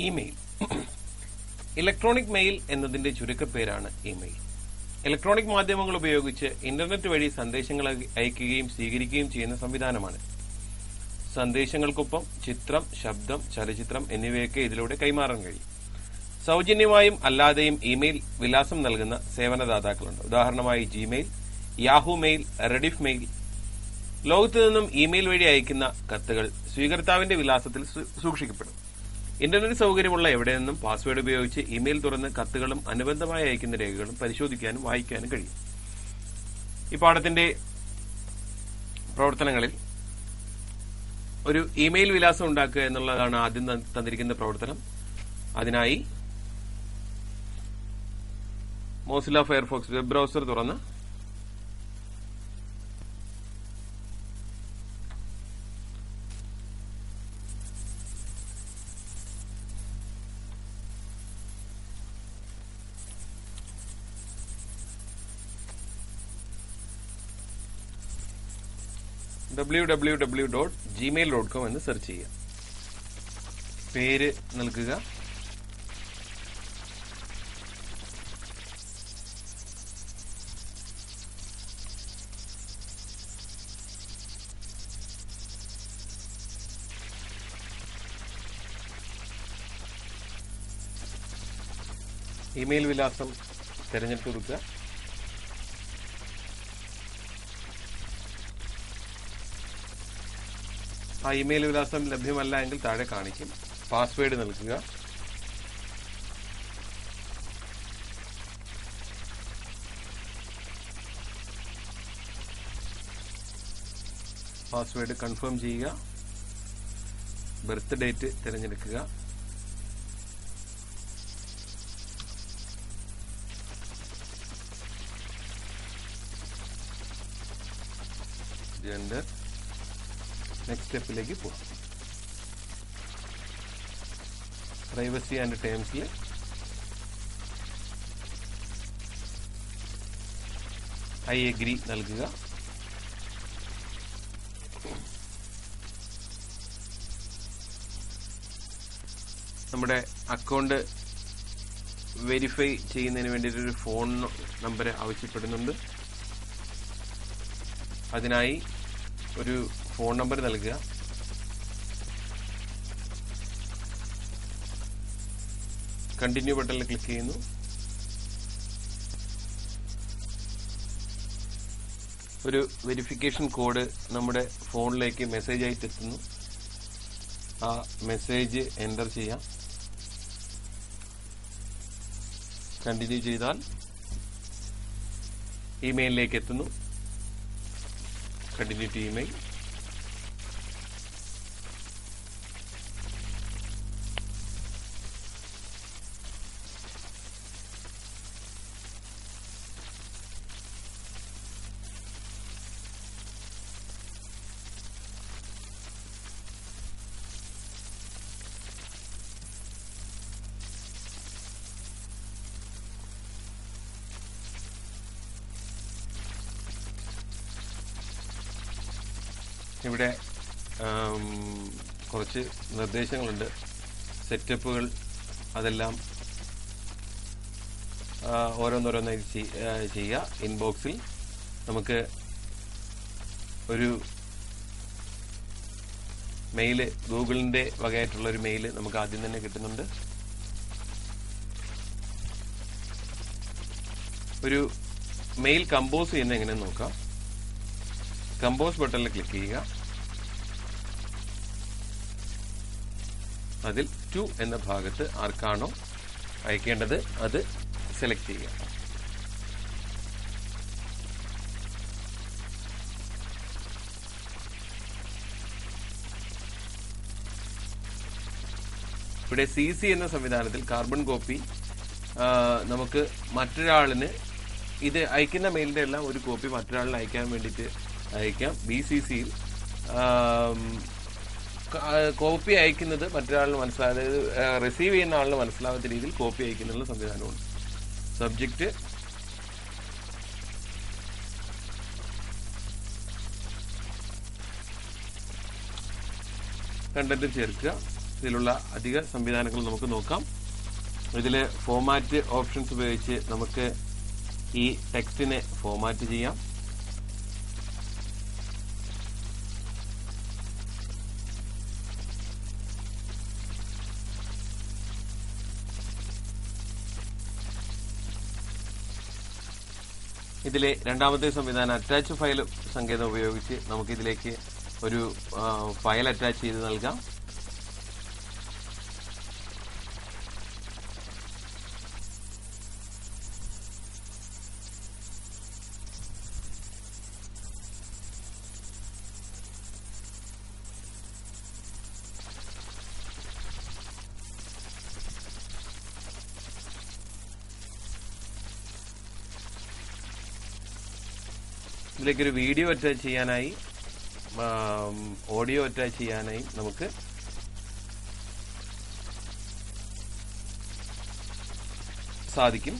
Email. Electronic mail എന്നതിന്റെ ചുരുക്കപ്പേരാണ് email. Electronic മാധ്യമങ്ങൾ ഉപയോഗിച്ച് ഇന്റർനെറ്റ് വഴി സന്ദേശങ്ങൾ അയക്കുകയും സ്വീകരിക്കുകയും ചെയ്യുന്ന സംവിധാനമാണ്. സന്ദേശങ്ങൾക്കൊപ്പം ചിത്രം, ശബ്ദം, ചലച്ചിത്രം എന്നിവയൊക്കെ ഇതിലൂടെ കൈമാറാൻ കഴിയും. സൗജന്യമായും അല്ലാതെയും ഇമെയിൽ വിലാസം നൽകുന്ന സേവനദാതാക്കളുണ്ട്. ഉദാഹരണമായി Gmail, Yahoo mail, Rediff mail. ലോകത്തു നിന്നും ഇമെയിൽ വഴി അയക്കുന്ന കത്തുകൾ സ്വീകർത്താവിന്റെ വിലാസത്തിൽ സൂക്ഷിക്കപ്പെടും. ഇന്റർനെറ്റ് സൗകര്യമുള്ള എവിടെ നിന്നും പാസ്വേഡ് ഉപയോഗിച്ച് ഇമെയിൽ തുറന്ന് കത്തുകളും അനുബന്ധമായി അയക്കുന്ന രേഖകളും പരിശോധിക്കാനും വായിക്കാനും കഴിയും. ഈ പാഠത്തിന്റെ പ്രവർത്തനങ്ങളിൽ ഒരു ഇമെയിൽ വിലാസം ഉണ്ടാക്കുക എന്നുള്ളതാണ് ആദ്യം തന്നിരിക്കുന്ന പ്രവർത്തനം. അതിനായി മോസില്ല ഫയർഫോക്സ് വെബ് ബ്രൗസർ തുറന്ന് www.gmail.com എന്ന് സെർച്ച് ചെയ്യുക. പേര് നൽകുക. ഇമെയിൽ വിലാസം തിരഞ്ഞെടുത്ത് കൊടുക്കുക. ആ ഇമെയിൽ വിലാസം ലഭ്യമല്ല എങ്കിൽ താഴെ കാണിക്കും. പാസ്വേഡ് നൽകുക. പാസ്വേഡ് കൺഫേം ചെയ്യുക. ബർത്ത് ഡേറ്റ് തിരഞ്ഞെടുക്കുക. ജെൻഡർ. നെക്സ്റ്റ് സ്റ്റെപ്പിലേക്ക് പോകാം. പ്രൈവസി ആൻഡ് ടേംസിൽ ഐ എഗ്രി നൽകുക. നമ്മുടെ അക്കൗണ്ട് വെരിഫൈ ചെയ്യുന്നതിന് വേണ്ടിയിട്ടൊരു ഫോൺ നമ്പർ ആവശ്യപ്പെടുന്നുണ്ട്. അതിനായി ഒരു ഫോൺ നമ്പർ നൽകുക. കണ്ടിന്യൂ ബട്ടണിൽ ക്ലിക്ക് ചെയ്യുന്നു. ഒരു വെരിഫിക്കേഷൻ കോഡ് നമ്മുടെ ഫോണിലേക്ക് മെസ്സേജ് ആയിട്ട് എത്തുന്നു. ആ മെസ്സേജ് എൻ്റർ ചെയ്യാം. കണ്ടിന്യൂ ചെയ്താൽ ഇമെയിലിലേക്ക് എത്തുന്നു. Continue to email. ഇവിടെ കുറച്ച് നിർദ്ദേശങ്ങളുണ്ട്, സെറ്റപ്പുകൾ. അതെല്ലാം ഓരോന്നോരോന്നായി ചെയ്യുക. ഇൻബോക്സിൽ നമുക്ക് ഒരു മെയില്, ഗൂഗിളിന്റെ വകയായിട്ടുള്ള ഒരു മെയില് നമുക്ക് ആദ്യം തന്നെ കിട്ടുന്നുണ്ട്. ഒരു മെയിൽ കമ്പോസ് ചെയ്യുന്ന എങ്ങനെയെന്ന് നോക്കാം. കമ്പോസ് ബട്ടണിൽ ക്ലിക്ക് ചെയ്യുക. അതിൽ ടു എന്ന ഭാഗത്ത് ആർക്കാണോ അയക്കേണ്ടത് അത് സെലക്ട് ചെയ്യുക. ഇവിടെ CC എന്ന സംവിധാനത്തിൽ കാർബൺ കോപ്പി നമുക്ക് മറ്റൊരാളിന് ഇത് അയക്കുന്ന മെയിലിന്റെ എല്ലാം ഒരു കോപ്പി മറ്റൊരാളിന് അയക്കാൻ വേണ്ടിയിട്ട് അയക്കാം. BCCയിൽ കോപ്പി അയക്കുന്നത് മറ്റൊരാളിന് മനസ്സിലാകാതെ, റിസീവ് ചെയ്യുന്ന ആളിന് മനസ്സിലാവാത്ത രീതിയിൽ കോപ്പി അയക്കുന്നുള്ള സംവിധാനമുണ്ട്. സബ്ജക്റ്റ് കണ്ടന്റ് ചേർക്കുക. ഇതിലുള്ള അധിക സംവിധാനങ്ങൾ നമുക്ക് നോക്കാം. ഇതിൽ ഫോമാറ്റ് ഓപ്ഷൻസ് ഉപയോഗിച്ച് നമുക്ക് ഈ ടെക്സ്റ്റിനെ ഫോമാറ്റ് ചെയ്യാം. ഇതിലെ രണ്ടാമത്തെ സംവിധാനം അറ്റാച്ച് ഫയൽ സങ്കേതം ഉപയോഗിച്ച് നമുക്ക് ഇതിലേക്ക് ഒരു ഫയൽ അറ്റാച്ച് ചെയ്ത് നൽകാം. ഇതിലേക്കൊരു വീഡിയോ അറ്റാച്ച് ചെയ്യാനായി ഓഡിയോ അറ്റാച്ച് ചെയ്യാനായി നമുക്ക് സാധിക്കും.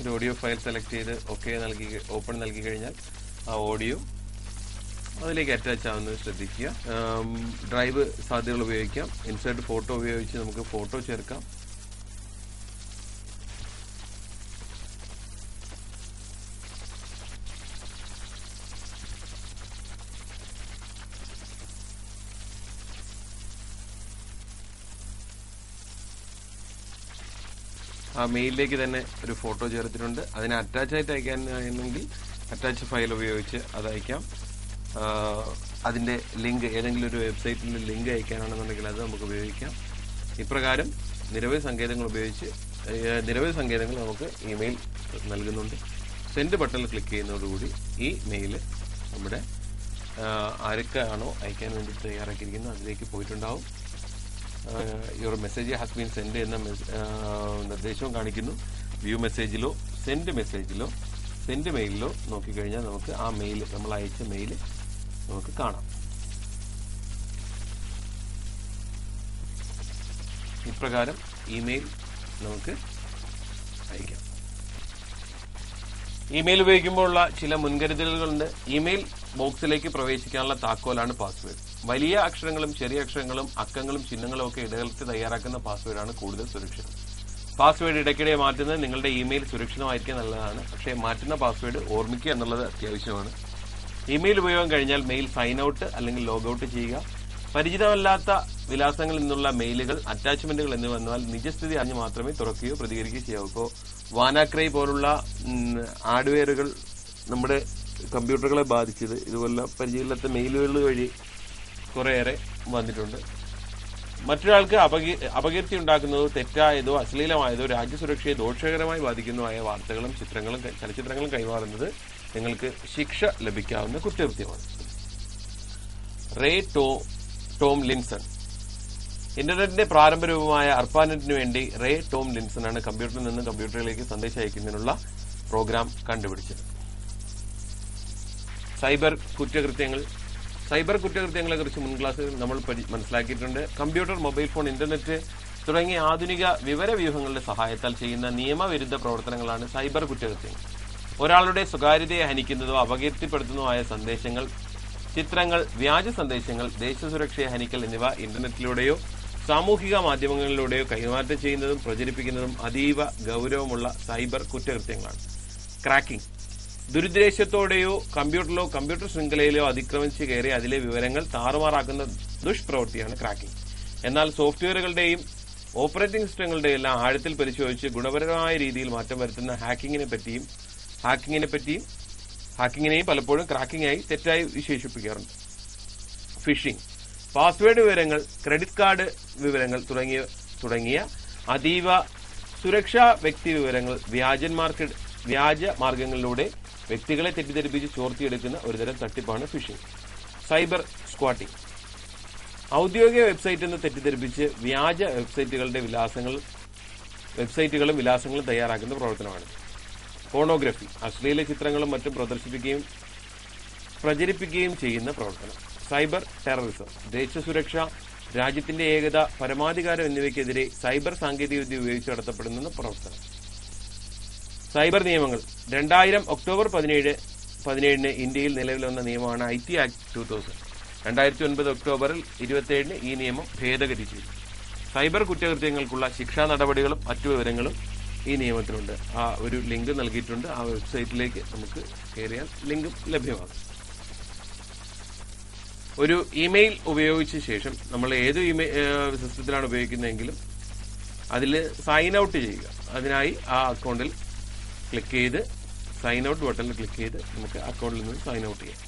ഒരു ഓഡിയോ ഫയൽ സെലക്ട് ചെയ്ത് ഓപ്പൺ നൽകി കഴിഞ്ഞാൽ ആ ഓഡിയോ അതിലേക്ക് അറ്റാച്ച് ആവുന്നത് ശ്രദ്ധിക്കുക. ഡ്രൈവ് സാധ്യതകൾ ഉപയോഗിക്കാം. ഇൻസേർട്ട് ഫോട്ടോ ഉപയോഗിച്ച് നമുക്ക് ഫോട്ടോ ചേർക്കാം. ആ മെയിലിലേക്ക് തന്നെ ഒരു ഫോട്ടോ ചേർത്തിട്ടുണ്ട്. അതിനെ അറ്റാച്ച് ആയിട്ട് അയക്കാനാണെങ്കിൽ അറ്റാച്ച് ഫയൽ ഉപയോഗിച്ച് അത് അയക്കാം. അതിന്റെ ലിങ്ക് ഏതെങ്കിലും ഒരു വെബ്സൈറ്റിൽ ലിങ്ക് അയക്കാനാണെന്നുണ്ടെങ്കിൽ അത് നമുക്ക് ഉപയോഗിക്കാം. ഇപ്രകാരം നിരവധി സങ്കേതങ്ങൾ നമുക്ക് ഇമെയിൽ നൽകുന്നുണ്ട്. സെൻഡ് ബട്ടണിൽ ക്ലിക്ക് ചെയ്യുന്നതോടുകൂടി ഈ മെയിൽ നമ്മുടെ ആർക്കാണോ അയക്കാൻ വേണ്ടി തയ്യാറാക്കിയിരിക്കുന്നത് അതിലേക്ക് പോയിട്ടുണ്ടാവും. Your message has been send എന്ന നിർദ്ദേശവും കാണിക്കുന്നു. വ്യൂ മെസ്സേജിലോ സെൻഡ് മെയിലിലോ നോക്കിക്കഴിഞ്ഞാൽ നമുക്ക് ആ മെയിൽ, നമ്മൾ അയച്ച മെയിൽ നമുക്ക് കാണാം. ഇപ്രകാരം ഇമെയിൽ നമുക്ക് അയക്കാം. ഇമെയിൽ ഉപയോഗിക്കുമ്പോഴുള്ള ചില മുൻകരുതലുകളുണ്ട്. ഇമെയിൽ ബോക്സിലേക്ക് പ്രവേശിക്കാനുള്ള താക്കോലാണ് പാസ്വേഡ്. വലിയ അക്ഷരങ്ങളും ചെറിയ അക്ഷരങ്ങളും അക്കങ്ങളും ചിഹ്നങ്ങളും ഒക്കെ ഇടകലർത്തി തയ്യാറാക്കുന്ന പാസ്വേഡാണ് കൂടുതൽ സുരക്ഷിതം. പാസ്വേഡ് ഇടയ്ക്കിടെ മാറ്റുന്നത് നിങ്ങളുടെ ഇമെയിൽ സുരക്ഷിതമായിരിക്കാൻ നല്ലതാണ്. പക്ഷേ മാറ്റുന്ന പാസ്വേഡ് ഓർമ്മിക്കുക എന്നുള്ളത് അത്യാവശ്യമാണ്. ഇമെയിൽ ഉപയോഗം കഴിഞ്ഞാൽ മെയിൽ സൈൻ ഔട്ട് അല്ലെങ്കിൽ ലോഗൌട്ട് ചെയ്യുക. പരിചിതമല്ലാത്ത വിലാസങ്ങളിൽ നിന്നുള്ള മെയിലുകൾ, അറ്റാച്ച്മെന്റുകൾ എന്നിവ വന്നാൽ നിജസ്ഥിതി അറിഞ്ഞ് മാത്രമേ തുറക്കുകയോ പ്രതികരിക്കുകയോ ചെയ്യാവൂ. ഇപ്പോൾ വാനാക്രൈ പോലുള്ള ഹാർഡ്വെയറുകൾ നമ്മുടെ കമ്പ്യൂട്ടറുകളെ ബാധിച്ചത് ഇതുപോലുള്ള പരിചയമില്ലാത്ത മെയിലുകൾ വഴി കുറേയേറെ വന്നിട്ടുണ്ട്. മറ്റൊരാൾക്ക് അപകീർത്തി ഉണ്ടാക്കുന്നതോ തെറ്റായതോ അശ്ലീലമായതോ രാജ്യസുരക്ഷയെ ദോഷകരമായി ബാധിക്കുന്നതായ വാർത്തകളും ചലച്ചിത്രങ്ങളും കൈമാറുന്നത് നിങ്ങൾക്ക് ശിക്ഷ ലഭിക്കാവുന്ന കുറ്റകൃത്യമാണ്. റേ ടോം ലിൻസൺ ഇന്റർനെറ്റിന്റെ പ്രാരംഭ രൂപമായ അർപ്പാനെറ്റിന് വേണ്ടി റേ ടോം ലിൻസൺ ആണ് കമ്പ്യൂട്ടറിൽ നിന്ന് കമ്പ്യൂട്ടറിലേക്ക് സന്ദേശം അയക്കുന്നതിനുള്ള പ്രോഗ്രാം കണ്ടുപിടിച്ചത്. സൈബർ കുറ്റകൃത്യങ്ങളെ കുറിച്ച് മുൻ ക്ലാസ്സിൽ നമ്മൾ മനസ്സിലാക്കിയിട്ടുണ്ട്. കമ്പ്യൂട്ടർ, മൊബൈൽ ഫോൺ, ഇന്റർനെറ്റ് തുടങ്ങിയ ആധുനിക വിവരവ്യൂഹങ്ങളുടെ സഹായത്താൽ ചെയ്യുന്ന നിയമവിരുദ്ധ പ്രവർത്തനങ്ങളാണ് സൈബർ കുറ്റകൃത്യങ്ങൾ. ഒരാളുടെ സ്വകാര്യതയെ ഹനിക്കുന്നതോ അപകീർത്തിപ്പെടുത്തുന്നതോ ആയ സന്ദേശങ്ങൾ, ചിത്രങ്ങൾ, വ്യാജ സന്ദേശങ്ങൾ, ദേശസുരക്ഷയെ ഹനിക്കൽ എന്നിവ ഇന്റർനെറ്റിലൂടെയോ സാമൂഹിക മാധ്യമങ്ങളിലൂടെയോ കൈമാറ്റം ചെയ്യുന്നതും പ്രചരിപ്പിക്കുന്നതും അതീവ ഗൌരവമുള്ള സൈബർ കുറ്റകൃത്യങ്ങളാണ്. ക്രാക്കിംഗ് ദുരുദ്ദേശത്തോടെയോ കമ്പ്യൂട്ടറിലോ കമ്പ്യൂട്ടർ ശൃംഖലയിലോ അതിക്രമിച്ച് കയറി അതിലെ വിവരങ്ങൾ താറുമാറാക്കുന്ന ദുഷ്പ്രവൃത്തിയാണ് ക്രാക്കിംഗ്. എന്നാൽ സോഫ്റ്റ്വെയറുകളുടെയും ഓപ്പറേറ്റിംഗ് സിസ്റ്റങ്ങളുടെയും എല്ലാം ആഴത്തിൽ പരിശോധിച്ച് ഗുണപരമായ രീതിയിൽ മാറ്റം വരുത്തുന്ന ഹാക്കിങ്ങിനെയും പലപ്പോഴും ക്രാക്കിംഗ് ആയി തെറ്റായി വിശേഷിപ്പിക്കാറുണ്ട്. ഫിഷിംഗ് പാസ്വേഡ് വിവരങ്ങൾ, ക്രെഡിറ്റ് കാർഡ് വിവരങ്ങൾ തുടങ്ങിയ അതീവ സുരക്ഷാ വ്യക്തി വിവരങ്ങൾ വ്യാജ മാർഗങ്ങളിലൂടെ വ്യക്തികളെ തെറ്റിദ്ധരിപ്പിച്ച് ചോർത്തിയെടുക്കുന്ന ഒരുതരം തട്ടിപ്പാണ് ഫിഷിംഗ്. സൈബർ സ്ക്വാട്ടിംഗ് ഔദ്യോഗിക വെബ്സൈറ്റ് എന്ന് തെറ്റിദ്ധരിപ്പിച്ച് വ്യാജ വെബ്സൈറ്റുകളും വിലാസങ്ങളും തയ്യാറാക്കുന്ന പ്രവർത്തനമാണ്. പോണോഗ്രഫി അശ്ലീല ചിത്രങ്ങളും മറ്റും പ്രചരിപ്പിക്കുകയും ചെയ്യുന്ന പ്രവർത്തനം. സൈബർ ടെററിസം ദേശസുരക്ഷ, രാജ്യത്തിന്റെ ഏകത, പരമാധികാരം എന്നിവയ്ക്കെതിരെ സൈബർ സാങ്കേതികവിദ്യ ഉപയോഗിച്ച് നടത്തപ്പെടുന്ന പ്രവർത്തനം. സൈബർ നിയമങ്ങൾ 2000 ഒക്ടോബർ 17 ഇന്ത്യയിൽ നിലവിൽ വന്ന നിയമമാണ് IT ആക്ട് 2000. 2009 ഒക്ടോബറിൽ 27 ഈ നിയമം ഭേദഗതി ചെയ്തു. സൈബർ കുറ്റകൃത്യങ്ങൾക്കുള്ള ശിക്ഷാ നടപടികളും മറ്റു വിവരങ്ങളും ഈ നിയമത്തിലുണ്ട്. ആ ഒരു ലിങ്ക് നൽകിയിട്ടുണ്ട്. ആ വെബ്സൈറ്റിലേക്ക് നമുക്ക് കയറിയാൽ ലിങ്ക് ലഭ്യമാകും. ഒരു ഇമെയിൽ ഉപയോഗിച്ച ശേഷം നമ്മൾ ഏത് സിസ്റ്റത്തിലാണ് ഉപയോഗിക്കുന്നതെങ്കിലും അതിൽ സൈൻ ഔട്ട് ചെയ്യുക. അതിനായി ആ അക്കൗണ്ടിൽ ക്ലിക്ക് ചെയ്ത് സൈൻ ഔട്ട് ബട്ടണിൽ ക്ലിക്ക് ചെയ്ത് നമുക്ക് അക്കൗണ്ടിൽ നിന്ന് സൈൻ ഔട്ട് ചെയ്യാം.